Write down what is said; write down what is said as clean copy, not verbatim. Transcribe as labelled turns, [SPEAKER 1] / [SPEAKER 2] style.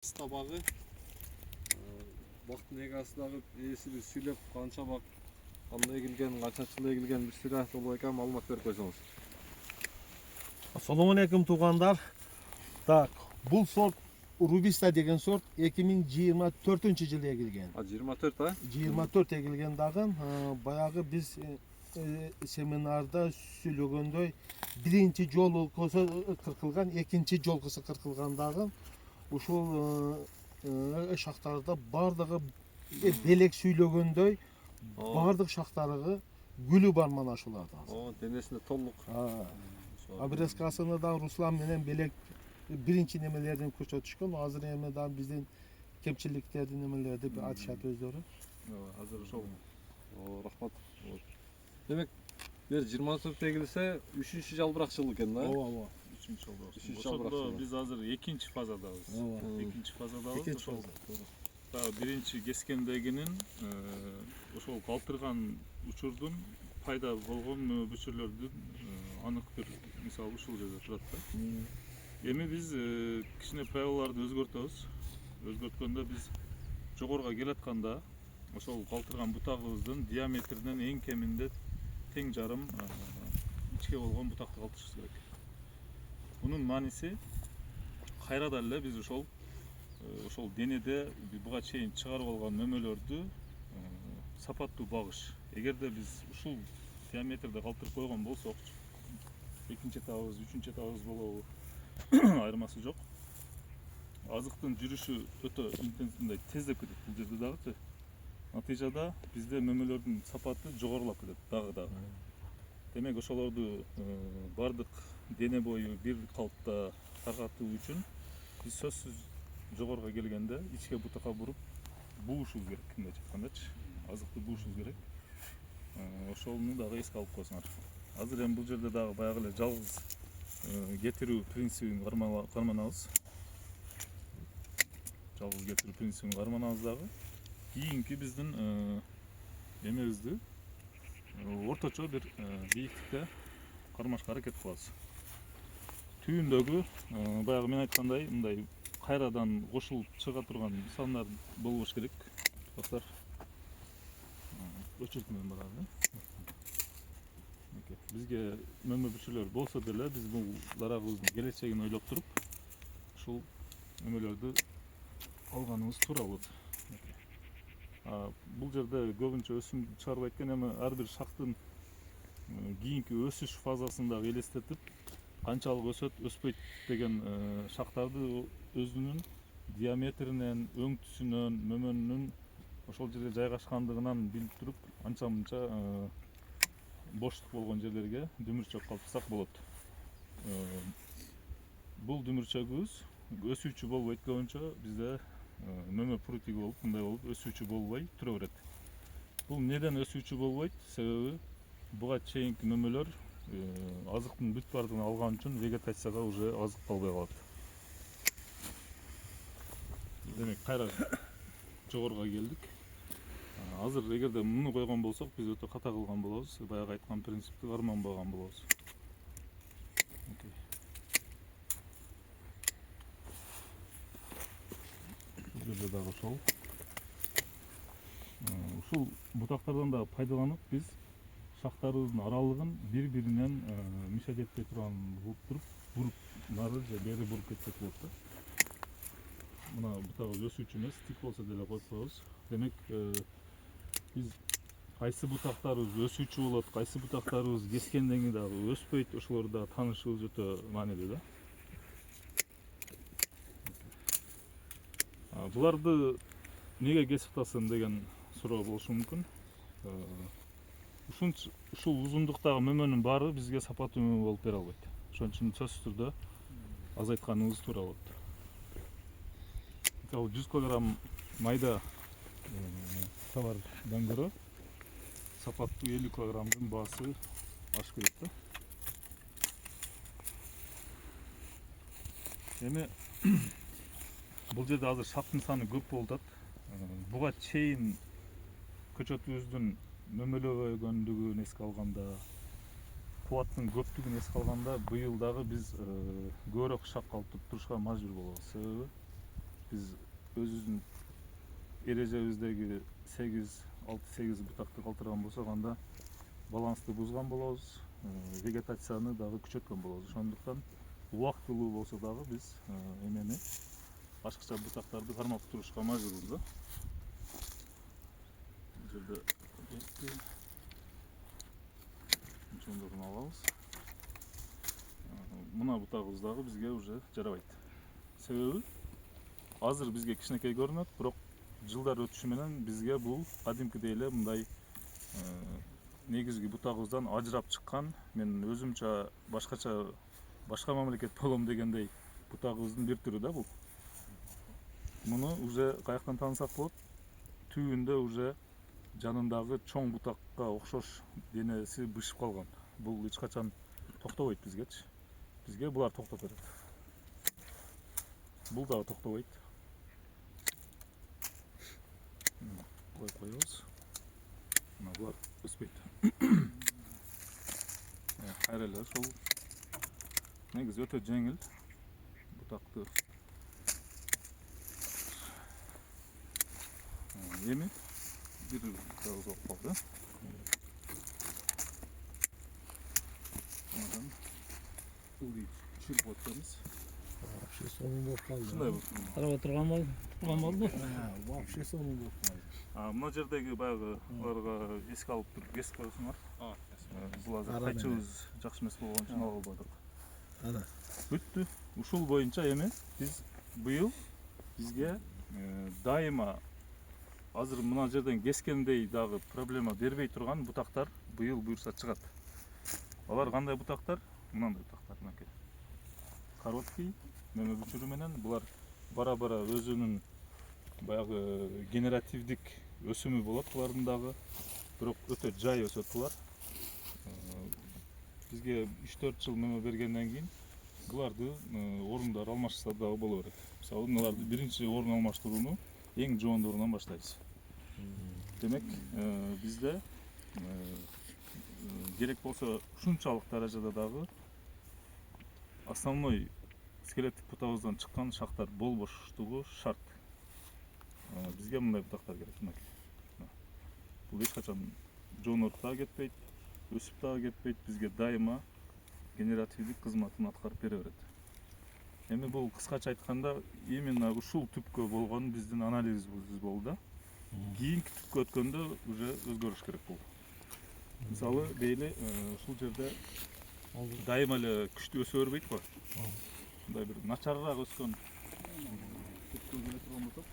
[SPEAKER 1] табагы бактын эгасындагы ээсиби сүйлөп канча бак кандай эгилген, канча жыл эгилген бир сыйра болбой экен, маалымат берип койсоңуз.
[SPEAKER 2] Assalomu alaykum tug'anlar. Так, бұл сорт Rubista деген сорт 2024-жылы егілген.
[SPEAKER 1] 24 а?
[SPEAKER 2] 24 егілген дагы, баягы биз семинарда сүйлөгөндөй биринчи жолкусу кыркылган, экинчи жолкусу кыркылган дагы ушул шактарда бардыгы белек сүйлөгөндөй бардык шактарыгы гүлү бар мана ушуларда.
[SPEAKER 1] Денесинде толук.
[SPEAKER 2] Обрезкасыны да Руслан менен белек биринчи немелерден көрсөтүшкөн. Азыр эми да биздин кемчиликтерди немелерди айтышат өздөрү.
[SPEAKER 1] Азыр ошол. Рахмат. Демек, бир 24 эгилсе, 3-чү жалбырак жыл экен да?
[SPEAKER 2] Ооба.
[SPEAKER 3] 3-чү жалбырак.
[SPEAKER 1] Ошондо
[SPEAKER 3] биз азыр экинчи фазадабыз. Экинчи фазадабыз.
[SPEAKER 2] Экинчи фаза.
[SPEAKER 3] Дагы биринчи кескендегинин ошол калтырган учурдун пайда болгон бүчүрлөрдүн анык бир мисалы ушул жерде турат да. Эми биз кичине правилаларды өзгөртөбүз. Өзгөрткөндө биз жогорго келатканда ошол калтырган бутагыбыздын диаметринен эң кеминде тең жарым ичке болгон бутакты калтырышыбыз керек. Мунун мааниси кайрада эле биз ошол денеде буга чейин чыгарып алган мөмөлөрдү сапаттуу багыш. Эгерде биз ушул диаметрде калтырып койгон болсок, экинчи этабыбыз, үчүнчү этабыбыз болобу, айырмасы жок. Азыктын жүрүшү өтө интенсивдүү, тездеп кетет бул жерде дагычы. Натыйжада бизде мөмөлөрдүн сапаты жогорулап кетет дагы. Демек ошолорду бардык дене бою бир калыпта таркатуу үчүн биз сөзсүз жогорго келгенде ичке бутакка буруп буушубуз керек, мындайча айткандачы. Азыкты буушубуз керек. Ошону дагы эске алып койсуңар. Азыр эми бул жерде дагы баягы эле жалгыз кетирүү принцибин карманабыз. Жалгыз кетирүү принцибин карманабыз дагы. Кийинки биздин эмебизди орточо бир бийиктикте кармашка аракет кылабыз. Түйүндөгү баягы мен айткандай мындай кайрадан кошулуп чыга турган сандар болбош керек. Достор, өчүртмөм барады. Бизге мөмө бүчүрлөр болсо деле биз бул дарагыбыздын келечегин ойлоп туруп ушул мөмөлөрдү алганыбыз туура болот. Бул жерде көбүнчө өсүм чыгарбайт экен, эми ар бир шактын кийинки өсүш фазасындагы элестетип, канчалык өсөт, өспөйт деген шактарды өзүнүн диаметринен, өңтүсүнөн, мөмөнүнүн ошол жерде жайгашкандыгынан билип туруп, анча-мынча боштук болгон жерлерге дүмүрчөк калтырсак болот. Бул дүмүрчөгүбүз өсүүчү болбойт көбүнчө, бизде мөмө прутиги болуп, мындай болуп өсүүчү болбой тура берет. Бул неден өсүүчү болбойт? Себеби буга чейинки мөмөлөр азыктын бүт бардыгын алган үчүн вегетацияга уже азык калбай калат. Демек кайра жогорго келдик. Азыр эгерде муну койгон болсок, биз өтө ката кылган болобуз, баягы айткан принципти карманбаган болобуз. Бул жерде дагы ошол. Ушул бутактардан да пайдаланып биз шактарыбыздын аралыгын бири-биринен мишать этпей турган кылып туруп, буруп нары же бери буруп кетсек болот да. Мына бутагыбыз өсүүчү эмес, тик болсо деле коюп коебуз. Демек биз кайсы бутактарыбыз өсүүчү болот, кайсы бутактарыбыз кескенден кийин дагы өспөйт, ошолорду да таанышыбыз өтө маанилүү да. Буларды неге кесип атасың деген суроо болушу мүмкүн. Ушул узундуктагы мөмөнүн баары бизге сапаттуу мөмө болуп бере албайт. Ошон үчүн сөзсүз түрдө азайтканыбыз туура болот. Ал 100 кг майда товардан көрө сапаттуу 50 кг баасы аш керек да. Эми бул жерде азыр шаптын саны көп болуп атат. Буга чейин көчөтүбүздүн мөмөлөгөндүгүн эске алганда, кубаттын көптүгүн эске алганда, быйыл дагы биз көбүрөөк шак калтырып турушка мажбур болобуз. Себеби биз өзүбүздүн эрежебиздеги 6-8 бутакты калтырган болсок, анда балансты бузган болобуз, вегетацияны дагы күчөткөн болобуз. Ошондуктан убактылуу болсо дагы биз эмени башкача бутактарды кармап турушка мажбурбуз да. Бул жерде чоңдорун алабыз. Мына бутагыбыз дагы бизге уже жарабайт. Себеби азыр бизге кичинекей көрүнөт, бирок жылдар өтүшү менен бизге бул кадимкидей эле мындай негизги бутагыбыздан ажырап чыккан, мен өзүмчө башка мамлекет болом дегендей бутагыбыздын бир түрү да бул. Муну уже каяктан таанысак болот? Түбүндө уже жанындагы чоң бутакка окшош денеси бышып калган. Бул эч качан токтобойт бизгечи. Бизге булар токтоп берет. Бул дагы токтобойт. Коюп коебуз. Мына булар өспөйт. Кайра эле ошол негизи өтө жеңил бутакты. Эми бир бутагыбыз болуп калды. Мындан ылдый түшүрүп коебуз.
[SPEAKER 2] Вообще сонун болуп калды.
[SPEAKER 3] Ушундай
[SPEAKER 4] Карап отурган болду.
[SPEAKER 2] Вообще сонун болуп калды.
[SPEAKER 3] мына жердеги баягы аларга эске алып туруп кесип коесуңар. Бул азыр кайчыбыз жакшы эмес болгон үчүн ала албадык.
[SPEAKER 2] Ана.
[SPEAKER 3] Бүттү. Ушул боюнча эми биз быйыл бизге дайыма азыр мына жерден кескендей дагы проблема бербей турган бутактар быйыл буюрса чыгат. Алар кандай бутактар? Мындай бутактар мынакей. Короткий мөмө бүчүрү менен булар бара-бара өзүнүн баягы генеративдик өсүмү болот булардын дагы. Бирок өтө жай өсөт булар. Бизге 3-4 жыл мөмө бергенден кийин буларды орундар алмашса дагы боло берет. Мисалы, мыналарды биринчи орун алмаштырууну эң жоондорунан баштайбыз. Демек, бизде керек болсо ушунчалык даражада дагы основной скелеттик бутабыздан чыккан шактар болбоштугу шарт. Бизге мындай бутактар керек. Бул эч качан жооноруп дагы кетпейт, өсүп дагы кетпейт, бизге дайыма генеративдик кызматын аткарып бере берет. Эми бул кыскача айтканда именно ушул түпкө болгон биздин анализибиз болду да. Кийинки түпкө өткөндө уже өзгөрүш керек болду. Мисалы, дейли ушул жерде дайыма эле күчтүү өсө бербейт го. Мындай бир начарыраак өскөн түпкө келе турган болсок,